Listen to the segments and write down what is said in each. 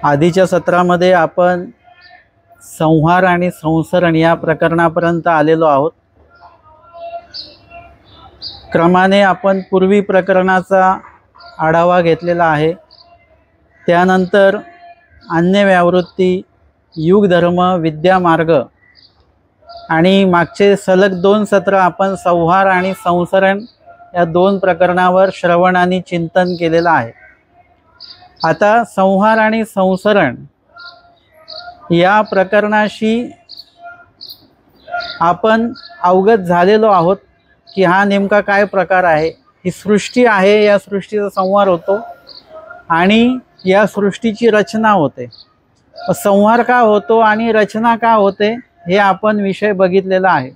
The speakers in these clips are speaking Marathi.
आधीच्या सत्रामध्ये आपण संहार आणि संसरण या प्रकरणापर्यंत आलेलो आहोत। क्रमाने आपण पूर्वी प्रकरणाचा आढावा घेतलेला आहे। त्यानंतर अन्य व्यावृत्ती, युगधर्म, विद्यामार्ग आणि मागचे सलग 2 सत्र आपण संहार आणि संसरण या 2 प्रकरणावर श्रवण आणि चिंतन केलेलं आहे। आता संहार आणि संसरण या प्रकरणाशी आपण अवगत झालेलो आहोत की हा नेमका काय प्रकार आहे। ही सृष्टी आहे, या सृष्टीचा संहार होतो आणि या सृष्टीची रचना होते। संहार का होतो आणि रचना का होते हे आपण विषय बघितलेला आहे।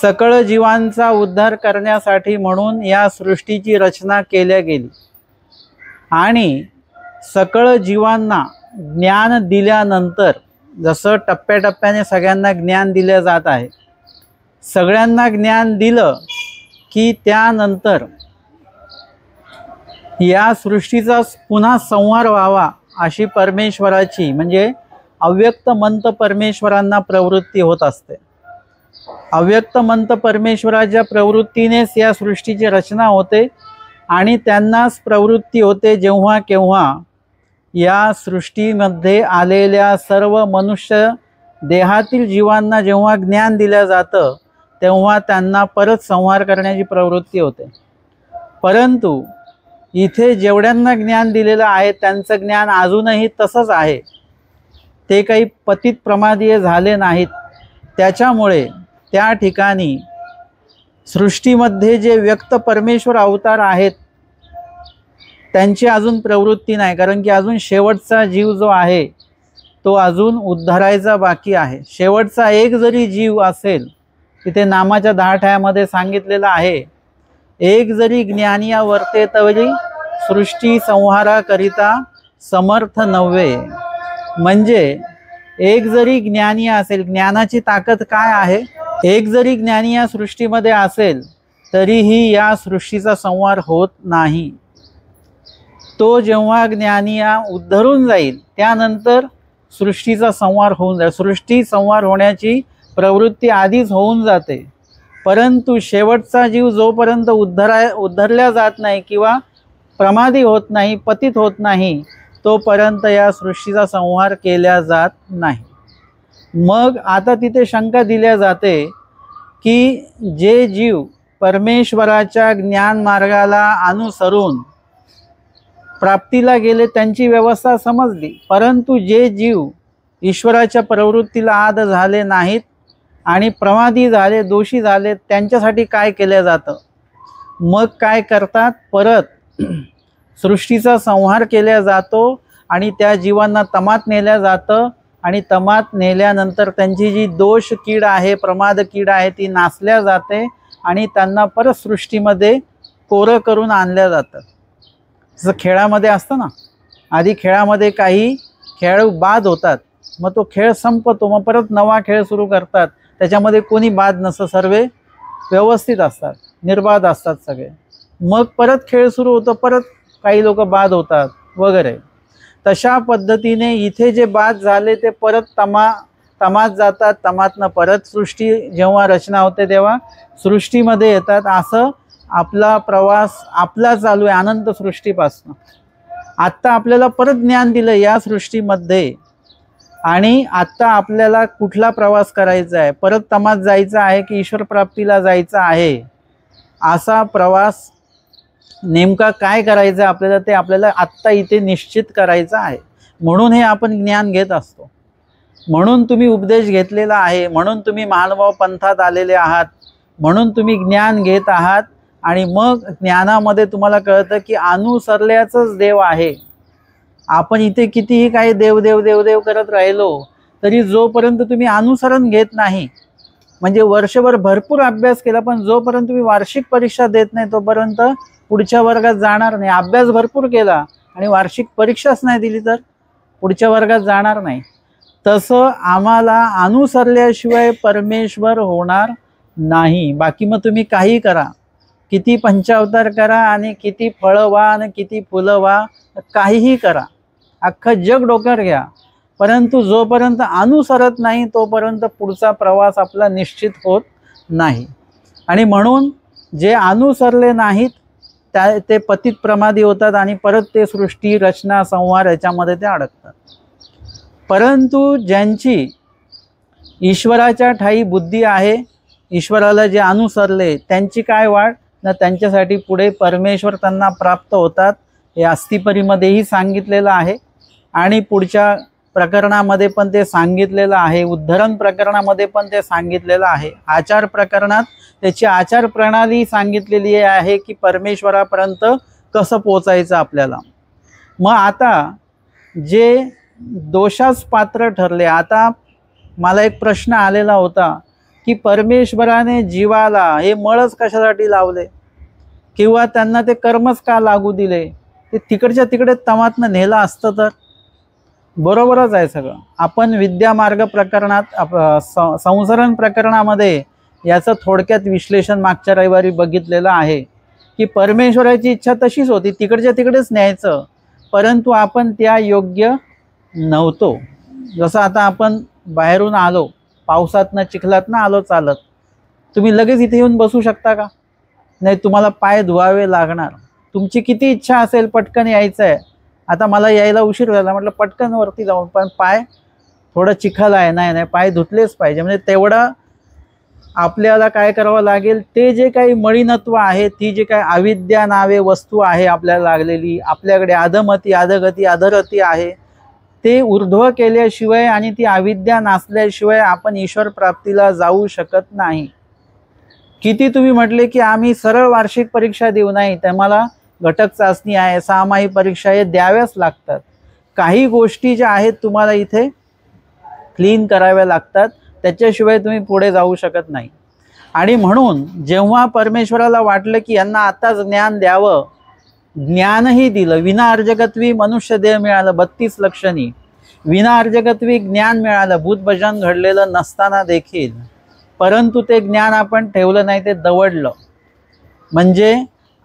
सकळ जीवांचा उद्धार करण्यासाठी म्हणून या सृष्टीची रचना केल्या गेली आणि सकळ जीवांना ज्ञान दिल्यानंतर, जसं टप्प्याटप्प्याने सगळ्यांना ज्ञान दिले जात आहे, सगळ्यांना ज्ञान दिलं की त्यानंतर या सृष्टीचा पुन्हा संहार व्हावा अशी परमेश्वराची म्हणजे अव्यक्त मंत परमेश्वरांना प्रवृत्ती होत असते। अव्यक्त मंत परमेश्वराच्या प्रवृत्तीनेच या सृष्टीची रचना होते आणि त्यांनाच प्रवृत्ती होते जेव्हा केव्हा या सृष्टीमध्ये आलेल्या सर्व मनुष्य देहातील जीवांना जेव्हा ज्ञान दिलं जातं तेव्हा त्यांना परत संहार करण्याची प्रवृत्ती होते। परंतु इथे जेवढ्यांना ज्ञान दिलेलं आहे त्यांचं ज्ञान अजूनही तसंच आहे, ते काही पतित प्रमादीय झाले नाहीत। त्याच्यामुळे त्या ठिकाणी सृष्टीमध्ये जे व्यक्त परमेश्वर अवतार आहेत त्यांची अजून प्रवृत्ती नाही, कारण की अजून शेवटचा जीव जो आहे तो अजून उद्धारायचा बाकी आहे। शेवटचा एक जरी जीव असेल, तिथे नामाच्या 10 ठ्यामध्ये सांगितलेलं आहे, एक जरी ज्ञानिया वर्ते तरी सृष्टी संहाराकरिता समर्थ नव्हे। म्हणजे एक जरी ज्ञानी असेल, ज्ञानाची ताकद काय आहे, एक जरी ज्ञानी या सृष्टीमध्ये असेल तरीही या सृष्टीचा संहार होत नाही। तो जेव्हा ज्ञानिया उद्धरून जाईल त्यानंतर सृष्टीचा संहार होऊन जाईल। सृष्टी संहार होण्याची प्रवृत्ती आधीच होऊन जाते, परंतु शेवटचा जीव जोपर्यंत उद्धरल्या जात नाही किंवा प्रमादी होत नाही, पतित होत नाही, तोपर्यंत या सृष्टीचा संहार केला जात नाही। मग आता तिथे शंका दिल्या जाते की जे जीव परमेश्वराच्या ज्ञान मार्गाला अनुसरून प्राप्तीला गेले त्यांची व्यवस्था समजली, परंतु जे जीव ईश्वराच्या प्रवृत्तीला आद झाले नाहीत आणि प्रमादी झाले, दोषी झाले, त्यांच्यासाठी काय केलं जातं? मग काय करतात? परत सृष्टीचा संहार केला जातो आणि त्या जीवांना तमात नेल्या जातं आणि तमात नेल्यानंतर त्यांची जी दोष कीड आहे, प्रमाद कीड आहे, ती नासल्या जाते आणि त्यांना परत सृष्टीमध्ये कोरं करून आणल्या जातं। जसं खेळामध्ये असतं ना, आधी खेळामध्ये काही खेळाडू बाद होतात, मग तो खेळ संपतो, मग परत नवा खेळ सुरू करतात, त्याच्यामध्ये कोणी बाद नसतं, सर्व व्यवस्थित असतात, निर्बाध असतात सगळे। मग परत खेळ सुरू होतो, परत काही लोक बाद होतात वगैरे। तशा पद्धतीने इथे जे बाद झाले ते परत तमात जातात, तमातनं परत सृष्टी जेव्हा रचना होते तेव्हा सृष्टीमध्ये येतात। असं आपला प्रवास आपला चालू आहे अनंत सृष्टीपासून। आत्ता आपल्याला परत ज्ञान दिलं या सृष्टीमध्ये आणि आत्ता आपल्याला कुठला प्रवास करायचा आहे, परत तमात जायचं आहे की ईश्वर प्राप्तीला जायचं आहे, असा प्रवास नेमका काय करायचं आपल्याला ते आपल्याला आत्ता इथे निश्चित करायचं आहे। म्हणून हे आपण ज्ञान घेत असतो, म्हणून तुम्ही उपदेश घेतलेला आहे, म्हणून तुम्ही महानुभाव पंथात आलेले आहात, म्हणून तुम्ही ज्ञान घेत आहात आणि मग ज्ञानामध्ये तुम्हाला कळतं की अनुसरल्याचंच देव आहे। आपण इथे कितीही काही देव देव देव देव करत राहिलो तरी जोपर्यंत तुम्ही अनुसरण घेत नाही, म्हणजे वर्षभर भरपूर अभ्यास केला पण जोपर्यंत तुम्ही वार्षिक परीक्षा देत नाही तोपर्यंत पुढच्या वर्गात जाणार नाही। अभ्यास भरपूर केला आणि वार्षिक परीक्षाच नाही दिली तर पुढच्या वर्गात जाणार नाही। तसं आम्हाला अनुसरल्याशिवाय परमेश्वर होणार नाही। बाकी मग तुम्ही काही करा, किती पंचावतार करा आणि किती फळं व्हा आणि किती फुलं व्हा, काहीही करा, अख्खं जग डोक्यावर घ्या, परंतु जोपर्यंत अनुसरत नाही तोपर्यंत पुढचा प्रवास आपला निश्चित होत नाही. आणि म्हणून जे अनुसरले नाहीत ते पतित प्रमादी होतात आणि परत ते सृष्टी रचना संहार याच्यामध्ये ते अडकतात. परंतु ज्यांची ईश्वराच्या ठाई बुद्धी आहे, ईश्वराला जे अनुसरले त्यांची काय वाट ना, त्यांच्यासाठी पुढे परमेश्वर त्यांना प्राप्त होतात. हे अस्तिपरीमध्येही सांगितलेलं आहे आणि पुढच्या प्रकरणामध्ये पण ते सांगितलेलं आहे. उद्धरण प्रकरणामध्ये पण ते सांगितलेलं आहे. आचार प्रकरणात त्याची आचार प्रणाली सांगितलेली आहे की परमेश्वरापर्यंत कसं पोचायचं आपल्याला. मग आता जे दोषास पात्र ठरले, आता मला एक प्रश्न आलेला होता की परमेश्वराने जीवाला हे मळच कशासाठी लावले किंवा त्यांना ते कर्मच का लागू दिले, ते तिकडच्या तिकडे तमातनं नेलं असतं तर बरोबरच आहे सगळं. आपण विद्यामार्ग प्रकरणात संसरण प्रकरणामध्ये याचं थोडक्यात विश्लेषण मागच्या रविवारी बघितलेलं आहे की परमेश्वराची इच्छा तशीच होती, तिकडच्या तिकडेच न्यायचं, परंतु आपण त्या योग्य नव्हतो. जसं आता आपण बाहेरून आलो, पावसातनं चिखलातनं आलो चालत, तुम्ही लगेच इथे येऊन बसू शकता का? नाही, तुम्हाला पाय धुवावे लागणार. तुमची किती इच्छा असेल पटकन यायचं आहे, आता मला यायला उशीर झाला म्हटलं पटकन वरती जाऊन, पण पाय थोडं चिखल आहे, नाही पाय धुतलेच पाहिजे. म्हणजे तेवढं आपल्याला काय करावं लागेल, ते जे काही मळीनत्व आहे, ती जे काही अविद्या नावे वस्तू आहे आपल्याला लागलेली, आपल्याकडे अधमती अधगती अधरती आहे, ते ऊर्ध्व केल्याशिवाय आणि ती अविद्या नासल्याशिवाय आपण ईश्वर प्राप्तीला जाऊ शकत नाही. किती तुम्ही म्हटले की आम्ही सरळ वार्षिक परीक्षा देऊ, नाही, त्याला घटक चाचणी आहे, सहामाही परीक्षा हे द्याव्याच लागतात. काही गोष्टी ज्या आहेत तुम्हाला इथे क्लीन कराव्या लागतात, त्याच्याशिवाय तुम्ही पुढे जाऊ शकत नाही. आणि म्हणून जेव्हा परमेश्वराला वाटलं की यांना आताच ज्ञान द्यावं, ज्ञानही दिलं. विना अर्जकत्वी मनुष्य देह मिळालं 32 लक्षणी, विना अर्जकत्वी ज्ञान मिळालं भूतभजन घडलेलं नसताना देखील, परंतु ते ज्ञान आपण ठेवलं नाही, ते दवडलं. म्हणजे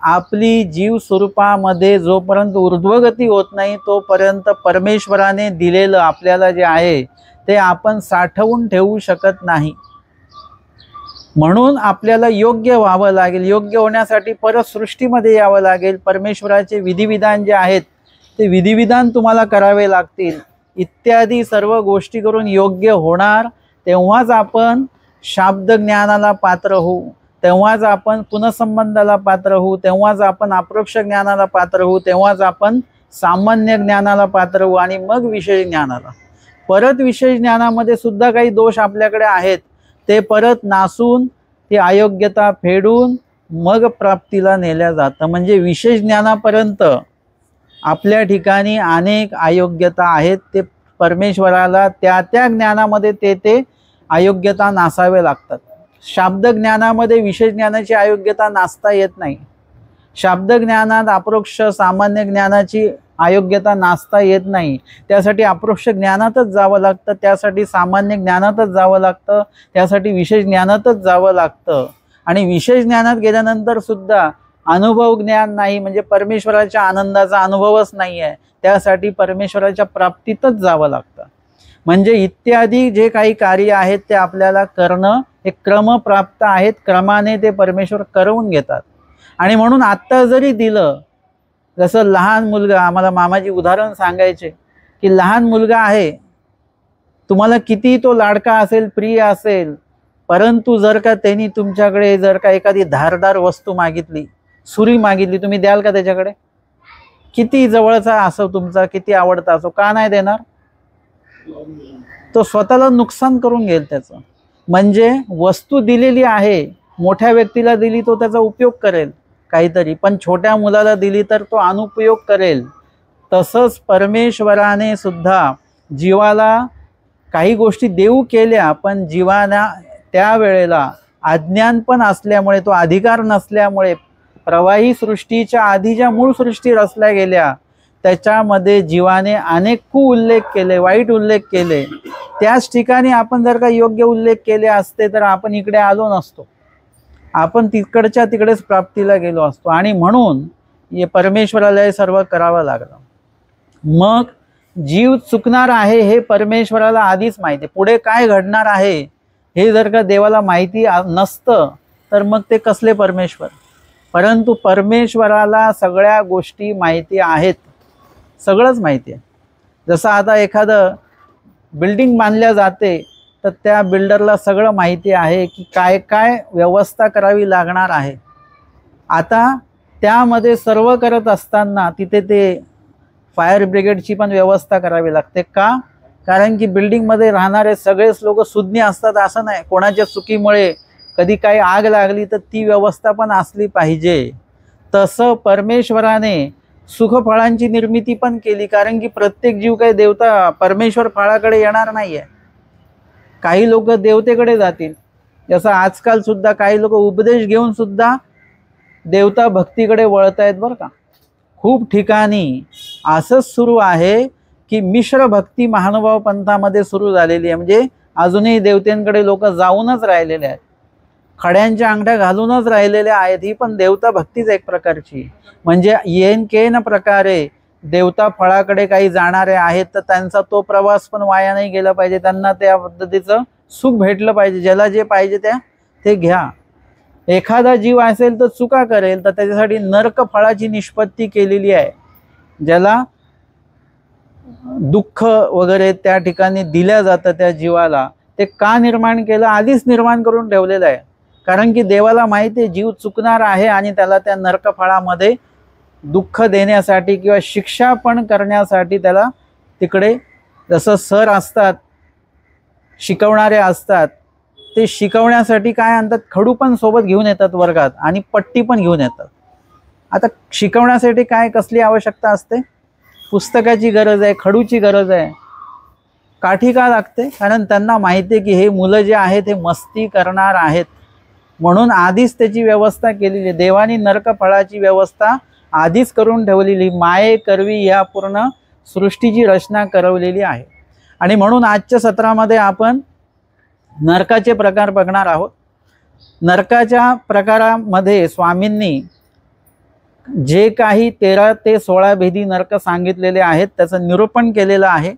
आपली जीव स्वरूपामध्ये जोपर्यंत ऊर्ध्वगती होत नाही तोपर्यंत परमेश्वराने दिलेलं आपल्याला जे आहे ते आपण साठवून ठेवू शकत नाही. म्हणून आपल्याला योग्य व्हावं लागेल. योग्य होण्यासाठी परत सृष्टीमध्ये यावं लागेल. परमेश्वराचे विधिविधान जे आहेत ते विधिविधान तुम्हाला करावे लागतील. इत्यादी सर्व गोष्टी करून योग्य होणार, तेव्हाच आपण शाब्द ज्ञानाला पात्र होऊ, तेव्हाच आपण पुनःसंबंधाला पात्र होऊ, तेव्हाच आपण अप्रोक्ष ज्ञानाला पात्र होऊ, तेव्हाच आपण सामान्य ज्ञानाला पात्र होऊ आणि मग विशेष ज्ञानाला. परत विशेष ज्ञानामध्ये सुद्धा काही दोष आपल्याकडे आहेत, ते परत नासून ती अयोग्यता फेडून मग प्राप्तीला नेल्या जातं. म्हणजे विशेष ज्ञानापर्यंत आपल्या ठिकाणी अनेक अयोग्यता आहेत, ते परमेश्वराला त्या त्या ज्ञानामध्ये ते अयोग्यता नासावे लागतात. शाब्द ज्ञानामध्ये विशेष ज्ञानाची अयोग्यता नासता येत नाही. शाब्द ज्ञानात अप्रोक्ष सामान्य ज्ञानाची अयोग्यता नासता येत नाही. त्यासाठी अप्रोक्ष ज्ञानातच जावं लागतं, त्यासाठी सामान्य ज्ञानातच जावं लागतं, त्यासाठी विशेष ज्ञानातच जावं लागतं. आणि विशेष ज्ञानात गेल्यानंतर सुद्धा अनुभव ज्ञान नाही, म्हणजे परमेश्वराच्या आनंदाचा अनुभवच नाही आहे, त्यासाठी परमेश्वराच्या प्राप्तीतच जावं लागतं. म्हणजे इत्यादी जे काही कार्य आहेत ते आपल्याला करणं हे क्रमप्राप्त आहेत, क्रमाने ते परमेश्वर करवून घेतात. आणि म्हणून आत्ता जरी दिलं, जसं लहान मुलगा, आम्हाला मामाजी उदाहरण सांगायचे की लहान मुलगा आहे, तुम्हाला किती तो लाडका असेल, प्रिय असेल, परंतु जर का त्यांनी तुमच्याकडे जर का एखादी धारदार वस्तू मागितली, सुरी मागितली, तुम्ही द्याल का त्याच्याकडे? किती जवळचा असो तुमचा, किती आवडता असो, का नाही देणार? तो स्वतःला नुकसान करून घेईल त्याचं. म्हणजे वस्तू दिलेली आहे, मोठ्या व्यक्तीला दिली तो त्याचा उपयोग करेल काहीतरी, पण छोट्या मुलाला दिली तर तो अनुपयोग करेल. तसंच परमेश्वराने सुद्धा जीवाला काही गोष्टी देऊ केल्या, पण जीवाना त्यावेळेला अज्ञान पण असल्यामुळे, तो अधिकार नसल्यामुळे, प्रवाही सृष्टीच्या आधी ज्या मूळ सृष्टी रचल्या गेल्या त्याच्यामध्ये जीवाने अनेक उल्लेख केले, वाईट उल्लेख केले. त्याच ठिकाणी आपण जर का योग्य उल्लेख केले असते तर आपण इकडे आलो नसतो, आपण तिकडच्या तिकडेच प्राप्तीला गेलो असतो. आणि म्हणून हे परमेश्वराला हे सर्व करावं लागलं. मग जीव चुकणार आहे हे परमेश्वराला आधीच माहिती आहे. पुढे काय घडणार आहे हे जर का देवाला माहिती नसतं तर मग ते कसले परमेश्वर. परंतु परमेश्वराला सगळ्या गोष्टी माहिती आहेत, सगळंच माहिती आहे. जसं आता एखादं बिल्डिंग बांधल्या जाते तर त्या बिल्डरला सगळं माहिती आहे की काय काय व्यवस्था करावी लागणार आहे. आता त्यामध्ये सर्व करत असताना तिथे ते फायर ब्रिगेडची पण व्यवस्था करावी लागते. का? कारण की बिल्डिंगमध्ये राहणारे सगळेच लोक सुज्ञ असतात असं नाही. कोणाच्या चुकीमुळे कधी काही आग लागली तर ती व्यवस्था पण असली पाहिजे. तसं परमेश्वराने सुखफळांची निर्मिती पण केली, कारण की प्रत्येक जीव काही देवता परमेश्वर फळाकडे येणार नाही आहे. काही लोक देवतेकडे जातील, जसं आजकाल सुद्धा काही लोक उपदेश घेऊन सुद्धा देवता भक्तीकडे वळत आहेत बरं का. खूप ठिकाणी असंच सुरू आहे की मिश्र भक्ती महानुभाव पंथामध्ये सुरू झालेली आहे. म्हणजे अजूनही देवतेंकडे लोक जाऊनच राहिलेले आहेत, खड्यांच्या अंगठ्या घालूनच राहिलेल्या आहेत. ही पण देवता भक्तीच एक प्रकारची. म्हणजे येन केन प्रकारे देवता फळाकडे काही जाणारे आहेत तर त्यांचा तो प्रवास पण वाया नाही गेला पाहिजे. त्यांना त्या पद्धतीचं सुख भेटलं पाहिजे. ज्याला जे पाहिजे ते घ्या. एखादा जीव असेल तर चुका करेल तर त्याच्यासाठी नरक फळाची निष्पत्ती केलेली आहे. ज्याला दुःख वगैरे त्या ठिकाणी दिल्या जातं त्या जीवाला, ते का निर्माण केलं? आधीच निर्माण करून ठेवलेलं आहे. कारण की देवाला माहिती आहे जीव चुकणार आहे आणि त्याला त्या नरक फळामध्ये दुःख देण्यासाठी किंवा शिक्षा पण करण्यासाठी त्याला तिकडे, जसं सर असतात, शिकवणारे असतात, ते शिकवण्यासाठी काय आणतात, खडू पण सोबत घेऊन येतात वर्गात आणि पट्टी पण घेऊन येतात. आता शिकवण्यासाठी काय कसली आवश्यकता असते? पुस्तकाची गरज आहे, खडूची गरज आहे. काठी का लागते? कारण त्यांना माहिती आहे की हे मुलं जे आहेत हे मस्ती करणार आहेत, म्हणून आधीच त्याची व्यवस्था केलेली. देवानी नरक फळाची व्यवस्था आधीच करून ठेवलेली. माये करवी या पूर्ण सृष्टीची रचना करवलेली आहे. आणि म्हणून आजच्या सत्रामध्ये आपण नरकाचे प्रकार बघणार आहोत. नरकाच्या प्रकारामध्ये स्वामींनी जे काही 13 ते 16 भेदी नरक सांगितलेले आहेत त्याचं निरूपण केलेलं आहे.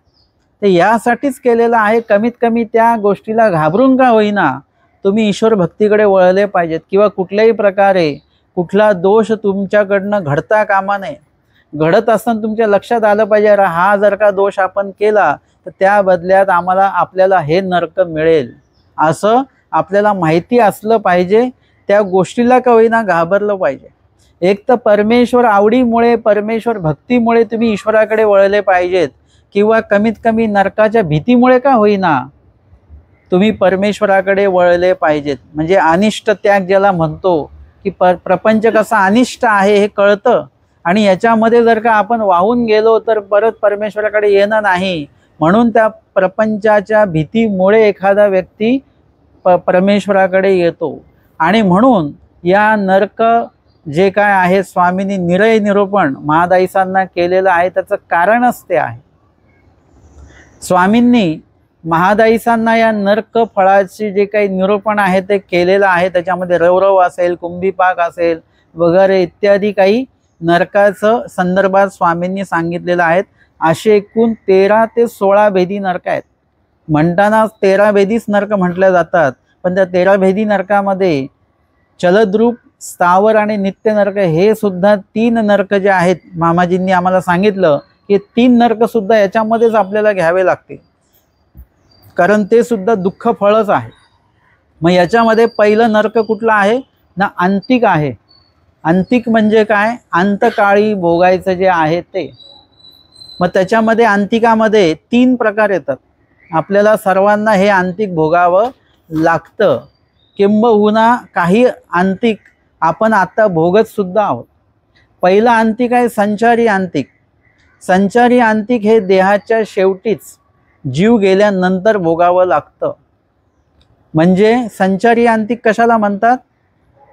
ते यासाठीच केलेलं आहे, कमीत कमी त्या गोष्टीला घाबरून का होईना तुम्ही ईश्वर भक्तीकडे वळले पाहिजेत, किंवा कुठल्याही प्रकारे कुठला दोष तुमच्याकडनं घडता कामा नये. घडत असताना तुमच्या लक्षात आलं पाहिजे, अरे हा जर का दोष आपण केला तर त्या बदल्यात आपल्याला हे नरक मिळेल, असं आपल्याला माहिती असलं पाहिजे. त्या गोष्टीला का होईना घाबरलं पाहिजे. एक तर परमेश्वर आवडीमुळे, परमेश्वर भक्तीमुळे तुम्ही ईश्वराकडे वळले पाहिजेत, किंवा कमीत कमी नरकाच्या भीतीमुळे का होईना तुम्ही परमेश्वराकडे वळले पाहिजेत. म्हणजे अनिष्ट त्याग ज्याला म्हणतो, की प्रपंच कसा अनिष्ट आहे हे कळतं, आणि याच्यामध्ये जर का आपण वाहून गेलो तर परत परमेश्वराकडे येणं नाही. म्हणून त्या प्रपंचाच्या भीतीमुळे एखादा व्यक्ती परमेश्वराकडे येतो. आणि म्हणून या नरक जे काय आहे स्वामींनी निरय निरूपण महादाईसांना केलेलं आहे, त्याचं कारणच ते आहे. स्वामींनी महादाईसांना या नरक फळाचे जे काही निरूपण आहे ते केलेलं आहे. त्याच्यामध्ये रवरव असेल, कुंभीपाक असेल वगैरे इत्यादी काही नरकाचं संदर्भात स्वामींनी सांगितलेलं आहेत. असे एकूण 13 ते 16 भेदी नरक आहेत. म्हणताना 13 भेदीच नरक म्हटल्या जातात, पण त्या 13 भेदी नरकामध्ये चलद्रूप, स्थावर आणि नित्य नरक हे सुद्धा 3 नरक जे आहेत, मामाजींनी आम्हाला सांगितलं की 3 नरक सुद्धा याच्यामध्येच आपल्याला घ्यावे लागते, कारण ते सुद्धा दुःख फळच आहे. मग याच्यामध्ये पहिलं नरक कुठलं आहे ना? अंतिक आहे. अंतिक म्हणजे काय? अंतकाळी भोगायचं जे आहे ते. मग त्याच्यामध्ये अंतिकामध्ये 3 प्रकार येतात. आपल्याला सर्वांना हे अंतिक भोगावं लागतं, किंबहुना काही अंतिक आपण आता भोगत सुद्धा आहोत. पहिला अंतिक आहे संचारी अंतिक. संचारी अंतिक हे देहाच्या शेवटीच जीव गेल्यानंतर भोगावं लागतं. म्हणजे संचारी अंतिक कशाला म्हणतात?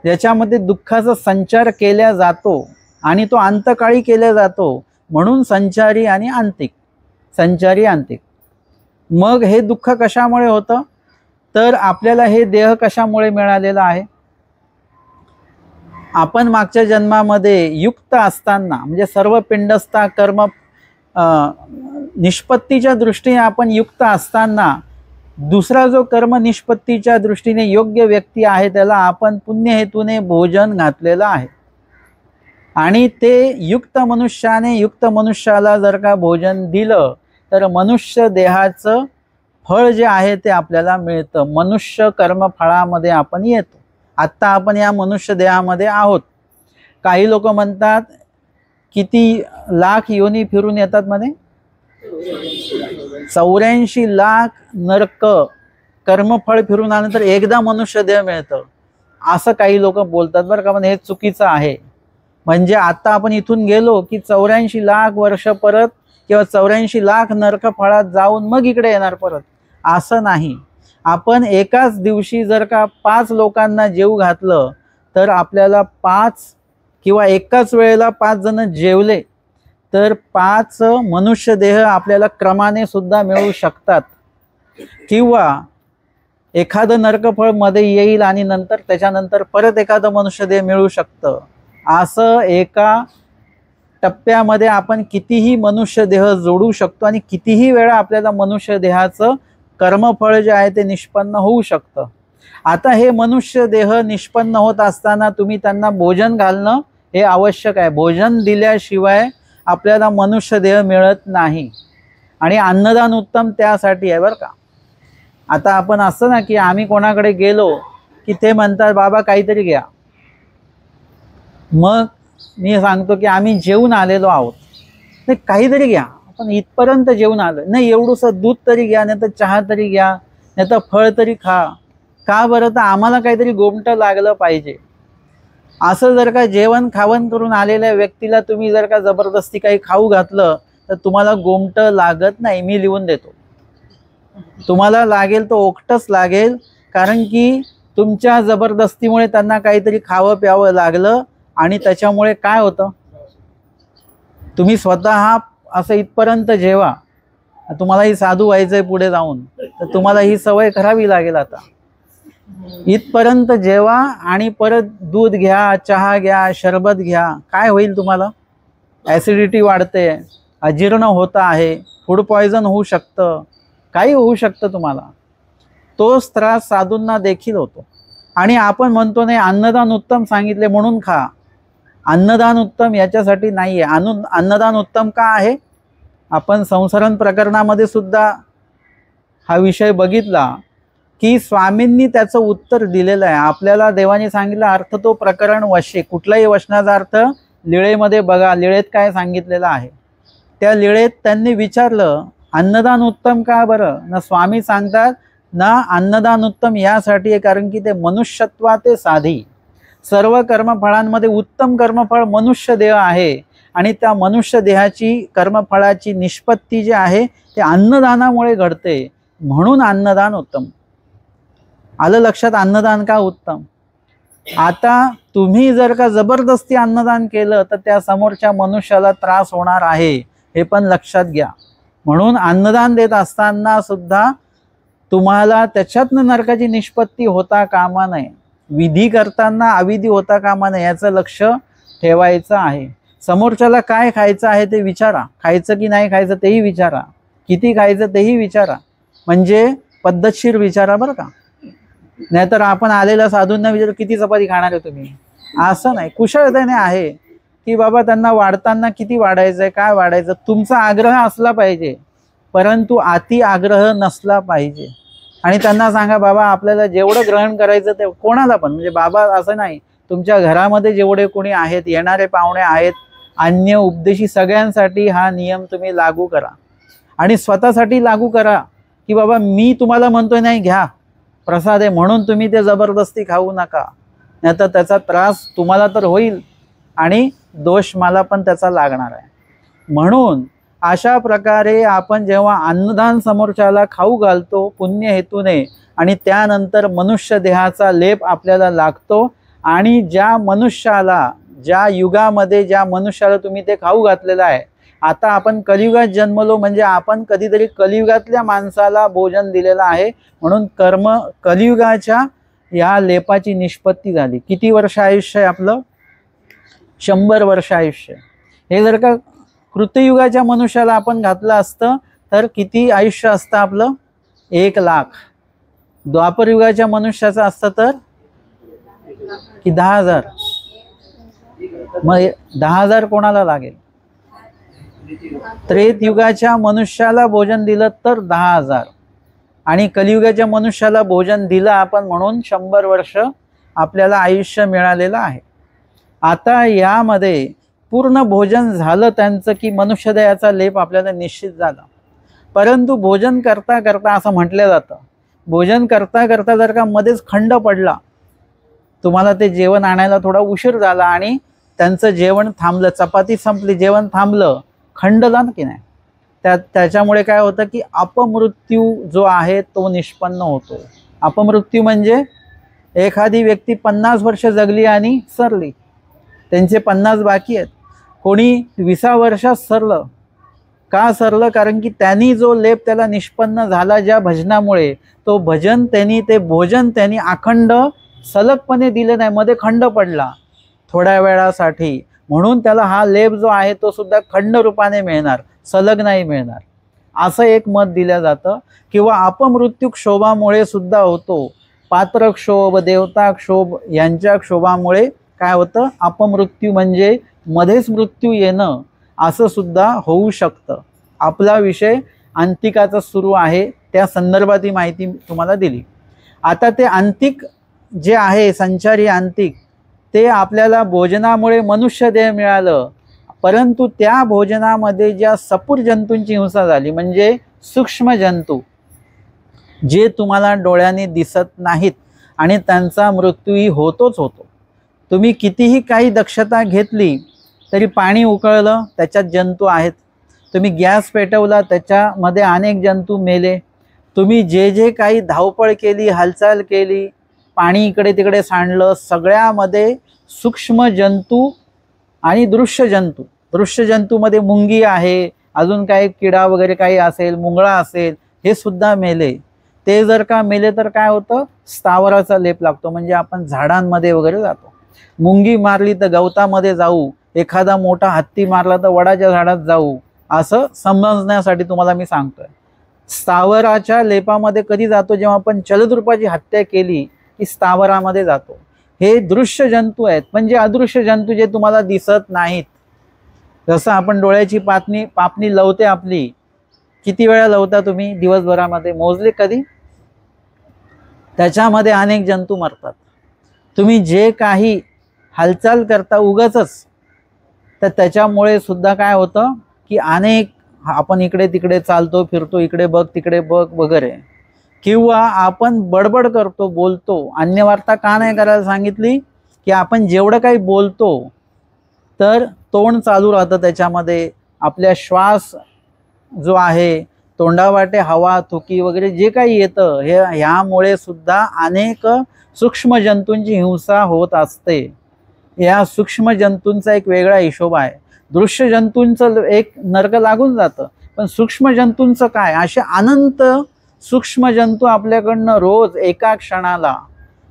ज्याच्यामध्ये दुःखाचा संचार केला जातो आणि तो अंतकाळी केला जातो, म्हणून संचारी आणि अंतिक. संचारी अंतिक. मग हे दुःख कशामुळे होतं? तर आपल्याला हे देह कशामुळे मिळालेला आहे? आपण मागच्या जन्मामध्ये युक्त असताना, म्हणजे सर्व पिंडस्था कर्म निष्पत्तीच्या दृष्टीने आपण युक्त असताना दुसरा जो कर्म निष्पत्तीच्या दृष्टीने योग्य व्यक्ती आहे त्याला आपण पुण्य हेतूने भोजन घातलेलं आहे, आणि ते युक्त मनुष्याला जर का भोजन दिलं तर मनुष्य देहाचं फळ जे आहे ते आपल्याला मिळतं. मनुष्य कर्मफळामध्ये आपण येतो. आत्ता आपण या मनुष्य देहामध्ये आहोत. काही लोक म्हणतात किती लाख योनी फिरून येतात म्हणे, 84 लाख नरक कर्मफळ फिरून आल्यानंतर एकदा मनुष्य देह मिळतं, असं काही लोक बोलतात बरं का. पण हे चुकीचं आहे. म्हणजे आता आपण इथून गेलो की 84 लाख वर्ष परत किंवा 84 लाख नरक फळात जाऊन मग इकडे येणार परत, असं नाही. आपण एकाच दिवशी जर का 5 लोकांना जेवू घातलं तर आपल्याला 5 किंवा एकाच वेळेला 5 जण जेवले तर 5 मनुष्य देह आपल्याला क्रमाने सुद्धा मिळू शकतात, किंवा एखादं नरकफळ मध्ये येईल आणि नंतर त्याच्यानंतर परत एखादं मनुष्य देह मिळू शकतं. असं एका टप्प्यामध्ये आपण कितीही मनुष्य देह जोडू शकतो आणि कितीही वेळा आपल्याला मनुष्य देहाचं कर्मफळ जे आहे ते निष्पन्न होऊ शकतं. आता हे मनुष्य देह निष्पन्न होत असताना तुम्ही त्यांना भोजन घालणं हे आवश्यक आहे. भोजन दिल्याशिवाय आपल्याला मनुष्य देह मिळत नाही, आणि अन्नदान उत्तम त्यासाठी आहे बरं का. आता आपण असं ना की आम्ही कोणाकडे गेलो की ते म्हणतात बाबा काहीतरी घ्या, मग मी सांगतो की आम्ही जेवून आलेलो आहोत, नाही काहीतरी घ्या, आपण इथपर्यंत जेवून आलो नाही, एवढंसं दूध तरी घ्या, नाही तर चहा तरी घ्या, नाही तर फळ तरी खा. का बरं, तर आम्हाला काहीतरी गोमटं लागलं पाहिजे. असं जर का जेवण खावण करून आलेल्या व्यक्तीला तुम्ही जर का जबरदस्ती काही खाऊ घातलं तर तुम्हाला गोमटं लागत नाही. मी लिहून देतो, तुम्हाला लागेल तो ओकटच लागेल, कारण की तुमच्या जबरदस्तीमुळे त्यांना काहीतरी खावं प्यावं लागलं आणि त्याच्यामुळे काय होतं, तुम्ही स्वतः असं इथपर्यंत जेवा, तुम्हालाही साधू व्हायचंय पुढे जाऊन, तर तुम्हाला ही सवय करावी लागेल. आता इथपर्यंत जेवा आणि परत दूध घ्या, चहा घ्या, शरबत घ्या, काय होईल तुम्हाला, ॲसिडिटी वाढते, अजीर्ण होतं आहे, फूड पॉयझन होऊ शकतं, काही होऊ शकतं तुम्हाला. तोच त्रास साधूंना देखील होतो. आणि आपण म्हणतो नाही अन्नदान उत्तम सांगितले म्हणून खा. अन्नदान उत्तम याच्यासाठी नाही आहे. अन्नदान उत्तम का आहे, आपण संसरण प्रकरणामध्ये सुद्धा हा विषय बघितला की स्वामींनी त्याचं उत्तर दिलेलं आहे. आपल्याला देवाने सांगितलं अर्थ तो प्रकरण वशे, कुठलाही वचनाचा अर्थ लीळेमध्ये बघा, लीळेत काय सांगितलेलं आहे. त्या लीळेत त्यांनी विचारलं अन्नदान उत्तम का बरं, ना स्वामी सांगतात ना अन्नदान उत्तम यासाठी आहे कारण की ते मनुष्यत्वाते साधी. सर्व कर्मफळांमध्ये उत्तम कर्मफळ मनुष्य देह आहे, आणि त्या मनुष्य देहाची कर्मफळाची निष्पत्ती जी आहे ते अन्नदानामुळे घडते, म्हणून अन्नदान उत्तम. आलं लक्षात, अन्नदान का उत्तम. आता तुम्ही जर का जबरदस्ती अन्नदान केलं तर त्या समोरच्या मनुष्याला त्रास होणार आहे, हे पण लक्षात घ्या. म्हणून अन्नदान देत असताना सुद्धा तुम्हाला त्याच्यातनं नरकाची निष्पत्ती होता कामा नये, विधी करताना अविधी होता कामा नये, याचं लक्ष ठेवायचं आहे. समोरच्याला काय खायचं आहे ते विचारा, खायचं की नाही खायचं तेही विचारा, किती खायचं तेही विचारा, म्हणजे पद्धतशीर विचारा बरं का. नाहीतर आपण आलेल्या साधूंना विचार किती चपाती खाणार आहे तुम्ही, असं नाही. कुशलतेने आहे की बाबा त्यांना वाढताना किती वाढायचं आहे, काय वाढायचं, तुमचा आग्रह असला पाहिजे, परंतु अति आग्रह नसला पाहिजे. आणि त्यांना सांगा बाबा आपल्याला जेवढं ग्रहण करायचं ते कोणाला पण, म्हणजे बाबा असं नाही, तुमच्या घरामध्ये जेवढे कोणी आहेत, येणारे पाहुणे आहेत, अन्य उपदेशी सगळ्यांसाठी हा नियम तुम्ही लागू करा. आणि स्वतःसाठी लागू करा की बाबा मी तुम्हाला म्हणतोय नाही घ्या प्रसाद आहे म्हणून तुम्ही ते जबरदस्ती खाऊ नका, नाही तर त्याचा त्रास तुम्हाला तर होईल आणि दोष मला पण त्याचा लागणार आहे. म्हणून अशा प्रकारे आपण जेव्हा अन्नदान समोरच्याला खाऊ घालतो पुण्य हेतूने, आणि त्यानंतर मनुष्य देहाचा लेप आपल्याला लागतो, आणि ज्या मनुष्याला ज्या युगामध्ये ज्या मनुष्याला तुम्ही ते खाऊ घातलेलं आहे, आता आपण कलियुगात जन्मलो म्हणजे आपण कधीतरी कलियुगातल्या माणसाला भोजन दिलेलं आहे, म्हणून कर्म कलियुगाच्या या लेपाची निष्पत्ती झाली. किती वर्ष आयुष्य आहे आपलं, 100 वर्ष आयुष्य. हे जर का कृतयुगाच्या मनुष्याला आपण घातलं असतं तर किती आयुष्य असतं आपलं? 1,00,000. द्वापर युगाच्या मनुष्याचं असतं तर की 10,000? मग 10,000 कोणाला लागेल? त्रेत युगाच्या मनुष्याला भोजन दिलं तर 10,000 आणि कलियुगाच्या मनुष्याला भोजन दिलं आपण म्हणून 100 वर्ष आपल्याला आयुष्य मिळालेलं आहे. आता यामध्ये पूर्ण भोजन झालं त्यांचं की मनुष्यदयाचा लेप आपल्याला निश्चित झाला. परंतु भोजन करता करता असं म्हटलं जातं, भोजन करता करता जर का मध्येच खंड पडला, तुम्हाला ते जेवण आणायला थोडा उशीर झाला आणि त्यांचं जेवण थांबलं, चपाती संपली, जेवण थांबलं, खंडला की नाही, त्याच्यामुळे काय होतं की अपमृत्यू जो आहे तो निष्पन्न होतो. अपमृत्यू म्हणजे एखादी व्यक्ती 50 वर्ष जगली आणि सरली, त्यांचे 50 बाकी आहेत. कोणी 20 वर्षात सरलं. का सरलं? कारण की त्यांनी जो लेप त्याला निष्पन्न झाला ज्या भजनामुळे, तो भजन त्यांनी, ते भोजन त्यांनी अखंड सलगपणे दिले नाही, मध्ये खंड पडला थोड्या वेळासाठी, म्हणून त्याला हा लेप जो आहे तो सुद्धा खंड रूपाने मिळणार, सलग नाही मिळणार, असं एक मत दिलं जातं. किंवा अपमृत्यू क्षोभामुळे सुद्धा होतो. पात्र क्षोभ, देवता क्षोभ यांच्या क्षोभामुळे काय होतं? अपमृत्यू म्हणजे मध्येच मृत्यू येणं, असं सुद्धा होऊ शकतं. आपला विषय अंतिकाचा सुरू आहे, त्या संदर्भात ही माहिती तुम्हाला दिली. आता ते अंतिक जे आहे, संचारी अंतिक, ते आपल्याला भोजनामुळे मनुष्य देह मिळालं, परंतु त्या भोजनामध्ये ज्या सपूर जंतूंची हिंसा झाली, म्हणजे सूक्ष्म जंतू जे तुम्हाला डोळ्याने दिसत नाहीत आणि त्यांचा मृत्यूही होतोच होतो. तुम्ही कितीही काही दक्षता घेतली तरी पाणी उकळलं त्याच्यात जंतू आहेत, तुम्ही गॅस पेटवला त्याच्यामध्ये अनेक जंतू मेले, तुम्ही जे जे काही धावपळ केली, हालचाल केली, पाणी इकडे तिकडे सांडलं, सगळ्यामध्ये सूक्ष्म जंतू आणि दृश्य जंतू, दृश्य जंतूमध्ये मुंगी आहे, अजून काही किडा वगैरे काही असेल, मुंगळा असेल, हे सुद्धा मेले. ते जर का मेले तर काय होतं? स्थावराचा लेप लागतो, म्हणजे आपण झाडांमध्ये वगैरे जातो. मुंगी मारली तर गवतामध्ये जाऊ, एखादा मोठा हत्ती मारला तर वडाच्या झाडात जाऊ, असं समजण्यासाठी तुम्हाला मी सांगतोय. स्थावराच्या लेपामध्ये कधी जातो? जेव्हा आपण जलदरूपाची हत्या केली की स्थावरामध्ये जातो. हे दृश्य जंतू आहेत, म्हणजे अदृश्य जंतू जे तुम्हाला दिसत नाहीत. जसं आपण डोळ्याची पापणी लवते आपली, किती वेळा लवता तुम्ही दिवसभरामध्ये? मोजले कधी? त्याच्यामध्ये अनेक जंतू मरतात. तुम्ही जे काही हालचाल करता उगाचच, तर त्याच्यामुळे सुद्धा काय होतं की अनेक, आपण इकडे तिकडे चालतो फिरतो, इकडे बघ तिकडे बघ वगैरे, किंवा आपण बडबड करतो, बोलतो. अन्यवार्ता का नाही करायला सांगितली? की आपण जेवढं काही बोलतो तर तोंड चालू राहतं, त्याच्यामध्ये आपल्या श्वास जो आहे, तोंडावाटे हवा, थुकी वगैरे जे काही येतं, हे ह्यामुळे सुद्धा अनेक सूक्ष्म जंतूंची हिंसा होत असते. या सूक्ष्म जंतूंचा एक वेगळा हिशोब आहे. दृश्य जंतूंचं एक नर्क लागून जातं, पण सूक्ष्म जंतूंचं काय? असे अनंत सूक्ष्म जंतू आपल्याकडनं रोज एका क्षणाला.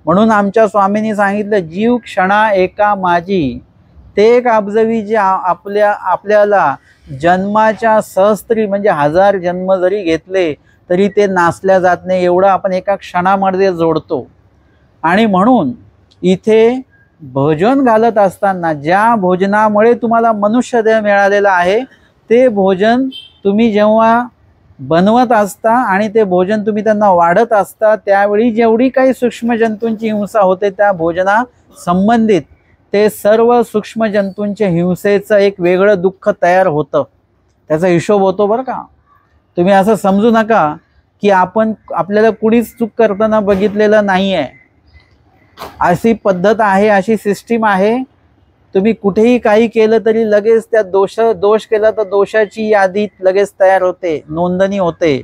म्हणून आमच्या स्वामींनी सांगितलं, जीव क्षणा एका माझी. ते एक अब्जवी जे आपल्याला जन्माच्या सहस्त्री म्हणजे 1000 जन्म जरी घेतले तरी ते नासल्या जात नाही, एवढं आपण एका क्षणामध्ये जोडतो. आणि म्हणून इथे भोजन घालत असताना, ज्या भोजनामुळे तुम्हाला मनुष्य देह मिळालेला आहे, ते भोजन तुम्ही जेव्हा बनवत असता आणि ते भोजन तुम्ही त्यांना वाढत असता, त्यावेळी जेवढी काही सूक्ष्म जंतूंची हिंसा होते त्या भोजना संबंधित ते सर्व सूक्ष्म जंतूंच्या हिंसेचं एक वेगळं दुःख तयार होतं. त्याचा हिशोब होतो बरं का. तुम्ही असं समजू नका की आपल्याला कुणीच चूक करताना बघितलेलं नाही आहे. अशी पद्धत आहे, अशी सिस्टीम आहे. तुम्ही कुठेही काही केलं तरी लगेच त्या दोष केला तर दोषाची यादी लगेच तयार होते, नोंदणी होते.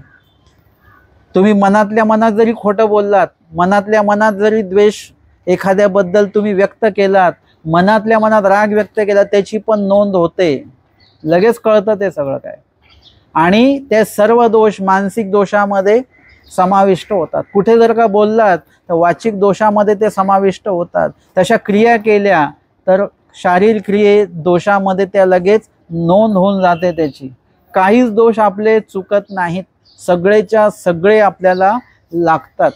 तुम्ही मनातल्या मनात जरी खोटं बोललात, मनातल्या मनात जरी द्वेष एखाद्याबद्दल तुम्ही व्यक्त केलात, मनातल्या मनात राग व्यक्त केला, त्याची पण नोंद होते, लगेच कळतं ते सगळं काय. आणि ते सर्व दोष मानसिक दोषामध्ये समाविष्ट होतात. कुठे जर का बोललात तर वाचिक दोषामध्ये ते समाविष्ट होतात. तशा क्रिया केल्या तर शारीरिक क्रिये दोषामध्ये त्या लगेच नोंद होऊन जाते त्याची. काहीच दोष आपले चुकत नाहीत, सगळेच्या सगळे आपल्याला लागतात.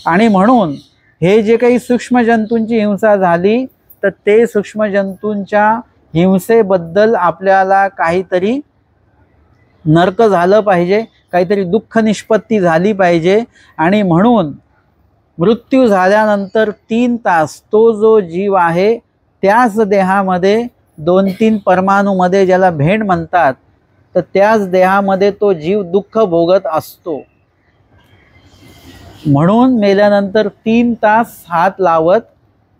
आणि म्हणून हे जे काही सूक्ष्म जंतूंची हिंसा झाली तर ते सूक्ष्म जंतूंच्या हिंसेबद्दल आपल्याला काहीतरी नरक झालं पाहिजे, काहीतरी दुःख निष्पत्ती झाली पाहिजे. आणि म्हणून मृत्यू झाल्यानंतर 3 तास तो जो जीव आहे त्याच देहामध्ये 2-3 परमाणूमध्ये, ज्याला भेंड म्हणतात, तर त्याच देहामध्ये तो जीव दुःख भोगत असतो. म्हणून मेल्यानंतर 3 तास हात लावत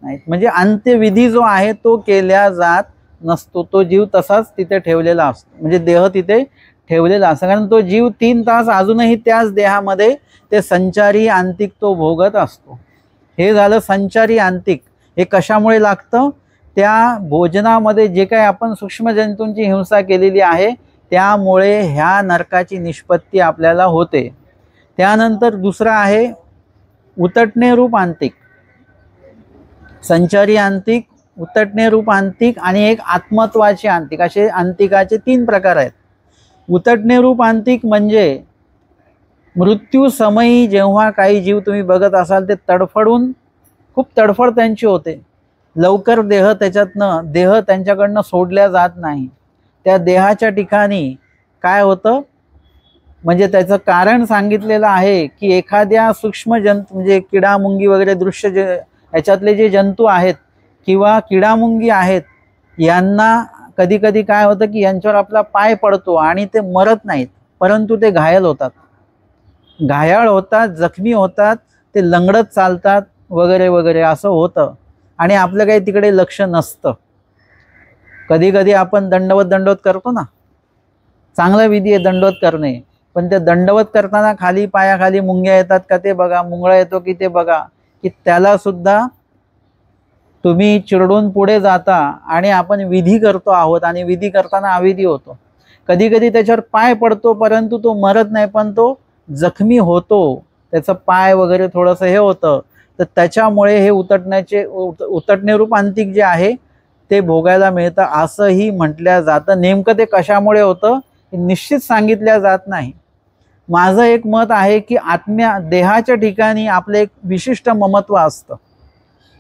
नाहीत. म्हणजे अंत्यविधी जो आहे तो केल्या जात नसतो. तो जीव तसाच तिथे ठेवलेला असतो, म्हणजे देह तिथे ठेवलेला असतो. कारण तो जीव 3 तास अजूनही त्याच देहामध्ये ते संचारी अंतिक तो भोगत असतो. हे झालं संचारी अंतिक. हे कशामुळे लागतं? त्या भोजनामध्ये जे काही आपण सूक्ष्म जंतूंची हिंसा केलेली आहे त्यामुळे ह्या नरकाची निष्पत्ती आपल्याला होते. त्यानंतर दुसरा आहे उतटणे रूप अंतिक. संचारी अंतिक, उतटणे रूप अंतिक आणि एक आत्मत्वाचे अंतिक, असे अंतिकाचे 3 प्रकार आहेत. उतटणे रूप अंतिक म्हणजे मृत्यू समयी जेव्हा काही जीव तुम्ही बघत असाल ते तडफडून, खूप तडफड त्यांची होते, लवकर देह त्यांच्याकडनं सोडल्या जात नाही. त्या देहाच्या ठिकाणी काय होतं, म्हणजे त्याचं कारण सांगितलेलं आहे की एखाद्या सूक्ष्म जंतू, म्हणजे किडामुंगी वगैरे दृश्य जे याच्यातले जे जंतू आहेत किंवा किडामुंगी आहेत, यांना कधी कधी काय होतं की यांच्यावर आपला पाय पडतो आणि ते मरत नाहीत, परंतु ते घायल होतात, जखमी होतात, ते लंगडत चालतात वगैरे वगैरे असं होतं. आणि आपलं काही तिकडे लक्ष नसतं. कधी कधी आपण दंडवत करतो ना, चांगला विधी आहे दंडवत करणे, पण ते दंडवत करताना खाली पायाखाली मुंग्या येतात का ते बघा, मुंगळा येतो की ते बघा, की त्याला सुद्धा तुम्ही चिरडून पुढे जाता आणि आपण विधी करतो आहोत आणि विधी करताना अविधी होतो. कधी कधी त्याच्यावर पाय पडतो परंतु तो मरत नाही, पण तो जखमी होतो, त्याचं पाय वगैरे थोडंसं हे होतं. तर त्याच्यामुळे हे उतटणे रूप अंतिक जे आहे ते भोगायला मिळतं असंही म्हटल्या जातं. नेमकं ते कशामुळे होतं हे निश्चित सांगितल्या जात नाही. माझं एक मत आहे की देहाच्या ठिकाणी आपलं एक विशिष्ट ममत्व असतं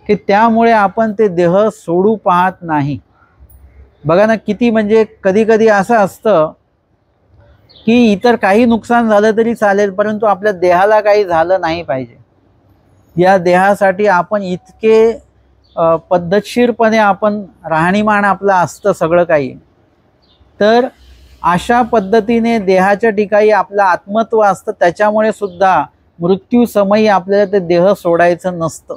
की त्यामुळे आपण ते देह सोडू पाहत नाही. बघा ना, किती म्हणजे कधी कधी असं असतं की इतर काही नुकसान झालं तरी चालेल, परंतु आपल्या देहाला काही झालं नाही पाहिजे. या देहासाठी आपण इतके पद्धतशीरपणे आपण राहणीमान आपलं असतं सगळं काही. तर अशा पद्धतीने देहाच्या ठिकाणी आपलं आत्मत्व असतं, त्याच्यामुळे सुद्धा मृत्यू समयी आपल्याला ते देह सोडायचं नसतं.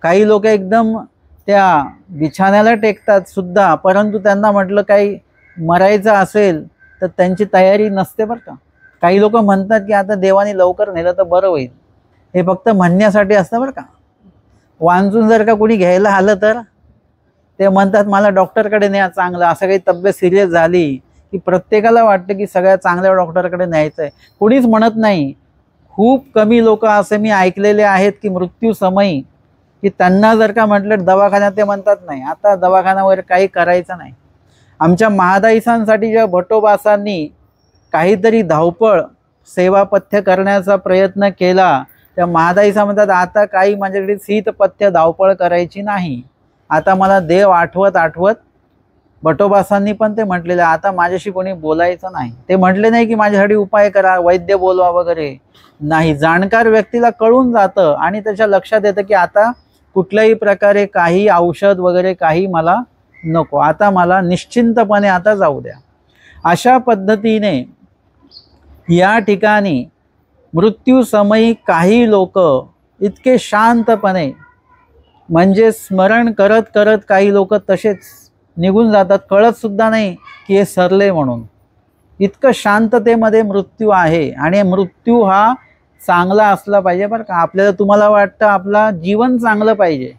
काही लोक एकदम त्या बिछाण्याला टेकतात सुद्धा, परंतु त्यांना म्हटलं काही मरायचं असेल तर त्यांची तयारी नसते बरं का. काही लोक म्हणतात की आता देवाने लवकर नेलं तर बरं होईल, हे फक्त म्हणण्यासाठी असतं बरं का. वांजून जर का कोणी घ्यायला आलं तर ते म्हणतात मला डॉक्टरकडे न्या चांगलं. असं काही तब्येत सिरियस झाली की प्रत्येकाला वाटतं की सगळ्या चांगल्या डॉक्टरकडे न्यायचं आहे. कुणीच म्हणत नाही. खूप कमी लोक असे मी ऐकलेले आहेत की मृत्यू समयी की त्यांना जर का म्हटलं दवाखान्यात, ते म्हणतात नाही आता दवाखाना वगैरे काही करायचं नाही. आमच्या महादाईसांसाठी जेव्हा भट्टोबासांनी काहीतरी धावपळ सेवापथ्य करण्याचा प्रयत्न केला, त्या महादाईसा म्हणतात आता काही माझ्याकडे शीतपथ्य धावपळ करायची नाही. आता मला देव आठवत भट्टोबासांनी पण ते म्हटलेलं आता माझ्याशी कोणी बोलायचं नाही. ते म्हटले नाही की माझ्यासाठी उपाय करा, वैद्य बोलवा वगैरे नाही. जाणकार व्यक्तीला कळून जातं आणि त्याच्या लक्षात येतं की आता कुठल्याही प्रकारे काही औषध वगैरे काही मला नको, आता मला निश्चिंतपणे आता जाऊ द्या. अशा पद्धतीने या ठिकाणी मृत्यू समयी काही लोक इतके शांतपणे, म्हणजे स्मरण करत करत काही लोक तसेच निघून जातात, कळत सुद्धा नाही की हे सरले म्हणून. इतकं शांततेमध्ये मृत्यू आहे. आणि मृत्यू हा चांगला असला पाहिजे बरं का. आपल्याला, तुम्हाला वाटतं आपला जीवन चांगलं पाहिजे,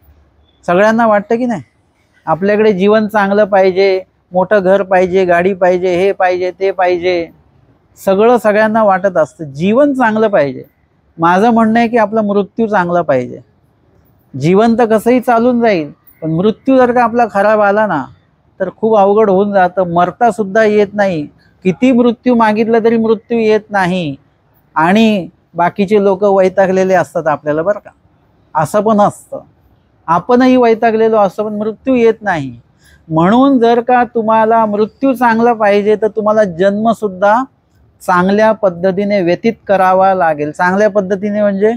सगळ्यांना वाटतं की नाही आपल्याकडे जीवन चांगलं पाहिजे, मोठं घर पाहिजे, गाडी पाहिजे, हे पाहिजे ते पाहिजे, सगळं सगळ्यांना वाटत असतं. जीवन चांगलं पाहिजे. माझं म्हणणं आहे की आपला मृत्यू चांगला पाहिजे. जीवन तर कसंही चालून जाईल, पण मृत्यू जर का आपला खराब आला ना तर खूप अवघड होऊन जातं. मरता सुद्धा येत नाही. किती मृत्यू मागितलं तरी मृत्यू येत नाही आणि बाकीचे लोक वैतागलेले असतात आपल्याला, बरं का. असं पण असतं, आपणही वैतागलेलो असतो पण मृत्यू येत नाही. म्हणून जर का तुम्हाला मृत्यू चांगला पाहिजे तर तुम्हाला जन्मसुद्धा चांगल्या पद्धतीने व्यतीत करावा लागेल. चांगल्या पद्धतीने म्हणजे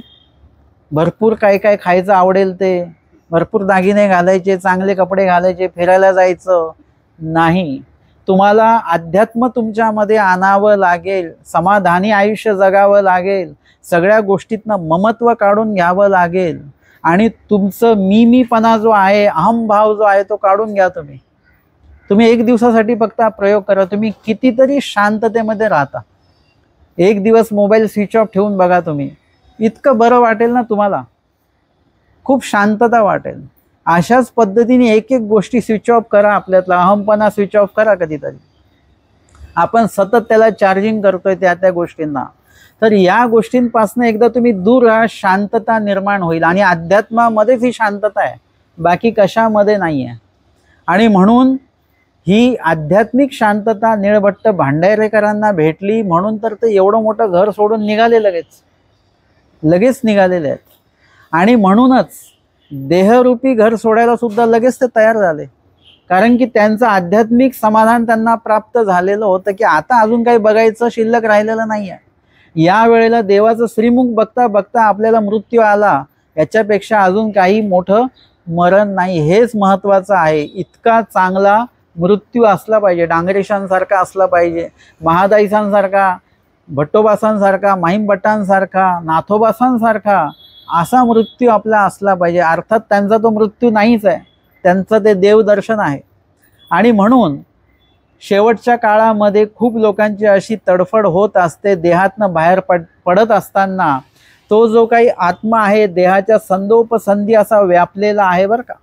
भरपूर काय काय खायचं आवडेल ते, भरपूर दागिने घालायचे, चांगले कपडे घालायचे, फिरायला जायचं नाही. तुम्हाला अध्यात्म तुमच्यामध्ये आणावं लागेल, समाधानी आयुष्य जगावं लागेल, सगळ्या गोष्टीतनं ममत्व काढून घ्यावं लागेल आणि तुमचं मीपणा जो आहे, अहमभाव जो आहे तो काढून घ्या. तुम्ही एक दिवसासाठी फक्त हा प्रयोग करा. तुम्ही कितीतरी शांततेमध्ये राहता. एक दिवस मोबाईल स्विच ऑफ ठेवून बघा तुम्ही, इतकं बरं वाटेल ना तुम्हाला, खूप शांतता वाटेल. अशाच पद्धतीने एक एक गोष्टी स्विच ऑफ करा. आपल्यातला अहमपणा स्विच ऑफ करा. कधीतरी आपण सतत त्याला चार्जिंग करतोय त्या गोष्टींना, तर या गोष्टींपासून एकदा तुम्ही दूर राहा, शांतता निर्माण होईल. आणि अध्यात्मामध्येच ही शांतता आहे, बाकी कशामध्ये नाही आहे. आणि म्हणून ही आध्यात्मिक शांतता निळभट्ट भांडारेकरांना भेटली म्हणून तर ते एवढं मोठं घर सोडून निघाले, लगेच निघालेले आहेत. आणि म्हणूनच देहरूपी घर सोडायला सुद्धा लगेच ते तयार झाले, कारण की त्यांचं आध्यात्मिक समाधान त्यांना प्राप्त झालेलं होतं की आता अजून काही बघायचं शिल्लक राहिलेलं नाही आहे. या वेळेला देवाचं श्रीमुख बघता बघता आपल्याला मृत्यू आला, याच्यापेक्षा अजून काही मोठं मरण नाही. हेच महत्त्वाचं आहे. इतका चांगला मृत्यू असला पाहिजे, डांगरेशांसारखा असला पाहिजे, महादाईसांसारखा, भट्टोबासांसारखा, माहीमभट्टांसारखा, नाथोबासांसारखा असा मृत्यू आपला असला पाहिजे. अर्थात त्यांचा तो मृत्यू नाहीच आहे, त्यांचं ते देवदर्शन आहे. आणि म्हणून शेवटच्या काळामध्ये खूप लोकांची अशी तडफड होत असते. देहातनं बाहेर पडत असताना तो जो काही आत्मा आहे देहाच्या संदोपसंधी असा व्यापलेला आहे, बरं का.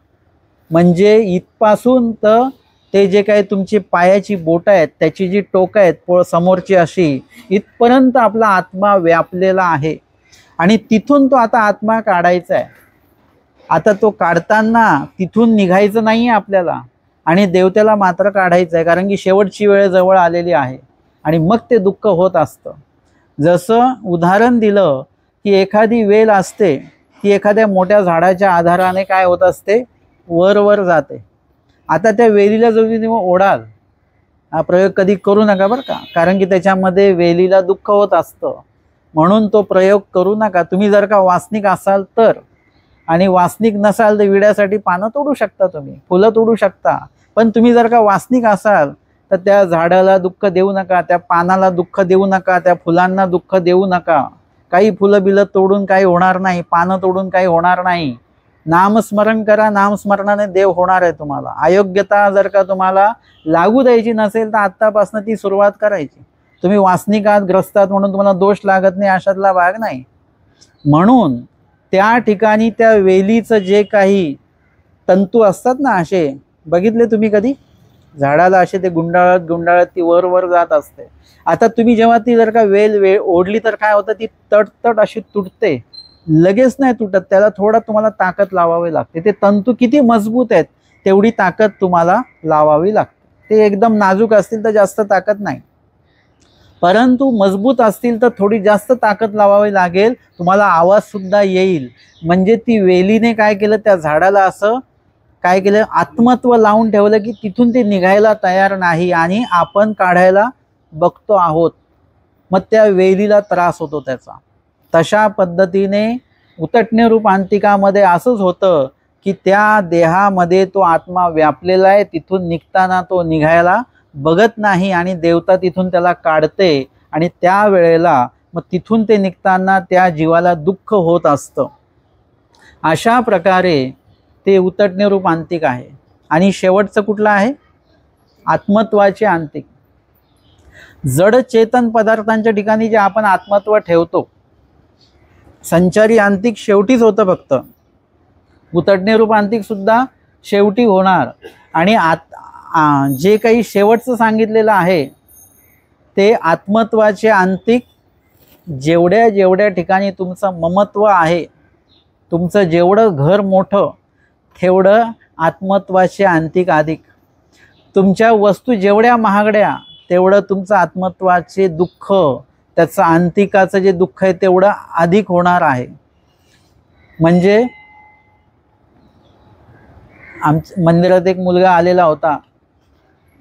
म्हणजे इथपासून तर ते जे काही तुमची पायाची बोटं आहेत, त्याची जी टोकं आहेत समोरची अशी, इथपर्यंत आपला आत्मा व्यापलेला आहे. आणि तिथून तो आता आत्मा काढायचा आहे. आता तो काढताना तिथून निघायचं नाही आहे आपल्याला, आणि देवतेला मात्र काढायचं आहे, कारण की शेवटची वेळ जवळ आलेली आहे. आणि मग ते दुःख होत असतं. जसं उदाहरण दिलं की एखादी वेल असते, ती एखाद्या मोठ्या झाडाच्या आधाराने काय होत असते, वर जाते. आता त्या वेलीला जर तुम्ही ओढाल, हा प्रयोग कधी करू नका बरं का, कारण की त्याच्यामध्ये वेलीला दुःख होत असतं. म्हणून तो प्रयोग करू नका. तुम्ही जर का वासनिक असाल तर, आणि वासनिक नसाल तर विड्यासाठी पानं तोडू शकता, तुम्ही फुलं तोडू शकता. पण तुम्ही जर का वासनिक असाल तर त्या झाडाला दुःख देऊ नका, त्या पानाला दुःख देऊ नका, त्या फुलांना दुःख देऊ नका. काही फुलं बिलं तोडून काही होणार नाही, पानं तोडून काही होणार नाही. नामस्मरण करा, नामस्मरणाने देव होणार आहे तुम्हाला. अयोग्यता जर का तुम्हाला लागू द्यायची नसेल तर आत्तापासून ती सुरुवात करायची. तुम्ही वासनिकात ग्रस्तात म्हणून तुम्हाला दोष लागत नाही अशातला भाग नाही. म्हणून त्या ठिकाणी त्या वेलीचं जे काही तंतू असतात ना, असे बघितले तुम्ही कधी, झाडाला असे ते गुंडाळत ती वर जात असते. आता तुम्ही जेव्हा ती जर का वेल ओढली तर काय होतं, ती तट अशी तुटते, लगेच नाही तुटत. त्याला थोडा तुम्हाला ताकद लावावी लागते. ते तंतू किती मजबूत आहेत तेवढी ताकद तुम्हाला लावावी लागते. ते एकदम नाजूक असतील तर जास्त ताकद नाही, परंतु मजबूत असतील तर थोडी जास्त ताकद लावावी लागेल. तुम्हाला आवाज सुद्धा येईल. म्हणजे ती वेलीने काय केलं, त्या झाडाला असं काय केलं, आत्मत्व लावून ठेवलं की तिथून ते निघायला तयार नाही आणि आपण काढायला बघतो आहोत. मग त्या वेलीला त्रास होतो त्याचा. तशा पद्धतीने उतटणे रूप अंतिकामध्ये असंच होतं की त्या देहामध्ये तो आत्मा व्यापलेला आहे, तिथून निघताना तो निघायला बघत नाही आणि देवता तिथून त्याला काढते. आणि त्या वेळेला मग तिथून ते निघताना त्या जीवाला दुःख होत असतं. अशा प्रकारे ते उतटणे रूप अंतिक आहे. आणि शेवटचं कुठलं आहे, आत्मत्वाचे अंतिक. जड चेतन पदार्थांच्या ठिकाणी जे आपण आत्मत्व ठेवतो, संचारी अंतिक शेवटीच होतं फक्त. उतटणे रूप अंतिक सुद्धा शेवटी होणार. आणि जे काही शेवटचं सांगितलेलं आहे ते आत्मत्वाचे अंतिक, जेवढ्या ठिकाणी तुमचं ममत्व आहे, तुमचं जेवढं घर मोठं तेवढं आत्मत्वाचे अंतिक अधिक. तुमच्या वस्तू जेवढ्या महागड्या तेवढं तुमचं आत्मत्वाचे दुःख, त्याचं अंतिकाचं जे दुःख आहे तेवढं अधिक होणार आहे. म्हणजे आमच्या मंदिरात एक मुलगा आलेला होता,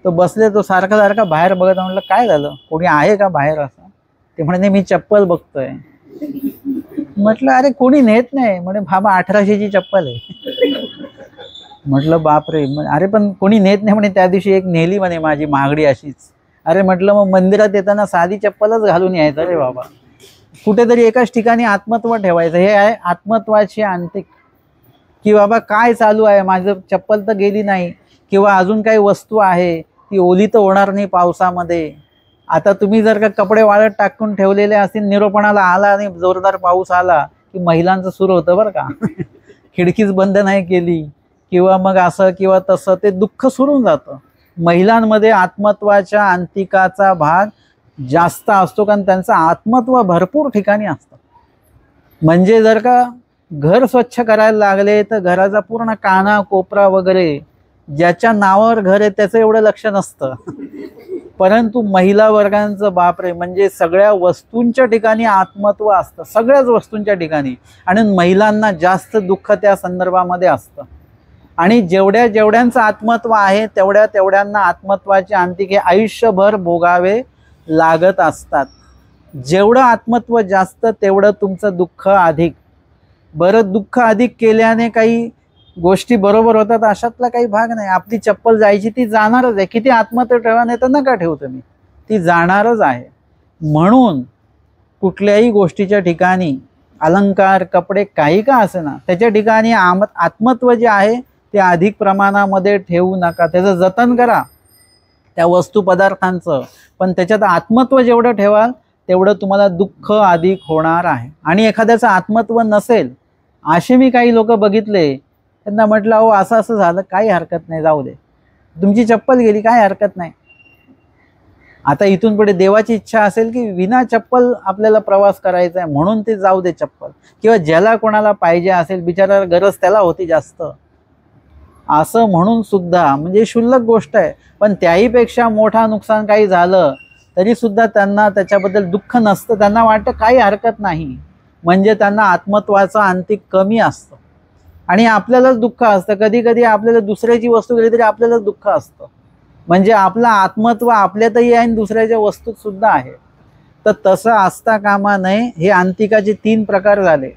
तो बसले, तो सारखा सारखा बाहेर बघत. म्हटलं काय झालं, कोणी आहे का बाहेर असं? ते म्हणे मी चप्पल बघतोय. म्हटलं अरे कोणी नेत नाही. म्हणे बाबा 1800ची चप्पल आहे. म्हटलं बापरे. अरे पण कोणी नेत नाही म्हणे. त्या दिवशी एक नेली म्हणे माझी महागडी अशीच. अरे म्हटलं मग मंदिरात येताना साधी चप्पलच घालून यायचं रे बाबा. कुठेतरी एकाच ठिकाणी आत्मत्व ठेवायचं. हे आहे आत्मत्वाची आंतिक, की बाबा काय चालू आहे, माझं चप्पल तर गेली नाही, किंवा अजून काही वस्तू आहे ती ओली तर होणार नाही पावसामध्ये. आता तुम्ही जर का कपडे वाळत टाकून ठेवलेले असतील, निरोपणाला आला आणि जोरदार पाऊस आला की महिलांचं सुरू होतं बरं का. खिडकीच बंद नाही केली किंवा मग असं किंवा तसं, ते दुःख सुरून जातं. महिलांमध्ये आत्मत्वाच्या अंतिकाचा भाग जास्त असतो, कारण त्यांचं आत्मत्व भरपूर ठिकाणी असतं. म्हणजे जर का घर स्वच्छ करायला लागले तर घराचा पूर्ण काना कोपरा वगैरे, ज्याच्या नावावर घर आहे त्याचं एवढं लक्ष नसतं. परंतु महिला वर्गांचं बापरे, म्हणजे सगळ्या वस्तूंच्या ठिकाणी आत्मत्व असतं, सगळ्याच वस्तूंच्या ठिकाणी. आणि महिलांना जास्त दुःख त्या संदर्भामध्ये असतं. आणि जेवढ्यांचं आत्मत्व आहे तेवढ्यांना आत्मत्वाचे अंतिक हे आयुष्यभर भोगावे लागत असतात. जेवढं आत्मत्व जास्त तेवढं तुमचं दुःख अधिक. बरं, दुःख अधिक केल्याने काही गोष्टी बरोबर होतात अशातला काही भाग नाही. आपली चप्पल जायची ती जाणारच आहे. किती आत्मत्व ठेवा, नाही तर नका ठेवू तुम्ही, ती जाणारच आहे. म्हणून कुठल्याही गोष्टीच्या ठिकाणी अलंकार, कपडे काही का असेना, त्याच्या ठिकाणी आत्मत्व जे आहे ते अधिक प्रमाणामध्ये ठेवू नका. त्याचं जतन करा त्या वस्तू पदार्थांचं, पण त्याच्यात आत्मत्व जेवढं ठेवाल तेवढं तुम्हाला दुःख अधिक होणार आहे. आणि एखाद्याचं आत्मत्व नसेल, असे मी काही लोक बघितले, त्यांना म्हटलं अहो असं असं झालं, काही हरकत नाही, जाऊ दे, तुमची चप्पल गेली काय हरकत नाही. आता इथून पुढे देवाची इच्छा असेल की विना चप्पल आपल्याला प्रवास करायचा आहे, म्हणून ते जाऊ दे चप्पल. किंवा ज्याला कोणाला पाहिजे असेल, बिचाराला गरज त्याला होती जास्त, असं म्हणून सुद्धा, म्हणजे क्षुल्लक गोष्ट आहे, पण त्याहीपेक्षा मोठा नुकसान काही झालं तरी सुद्धा त्यांना त्याच्याबद्दल दुःख नसतं. त्यांना वाटतं काही हरकत नाही. म्हणजे त्यांना आत्मत्वाचं अंतिक कमी असतं. आणि आपल्यालाच दुःख असतं. कधी कधी आपल्याला दुसऱ्याची वस्तू गेली तरी आपल्यालाच दुःख असतं. म्हणजे आपलं आत्मत्व आपल्यातही आहे आणि दुसऱ्याच्या वस्तूत सुद्धा आहे. तर तसं असता कामा नये. हे अंतिकाचे 3 प्रकार झाले.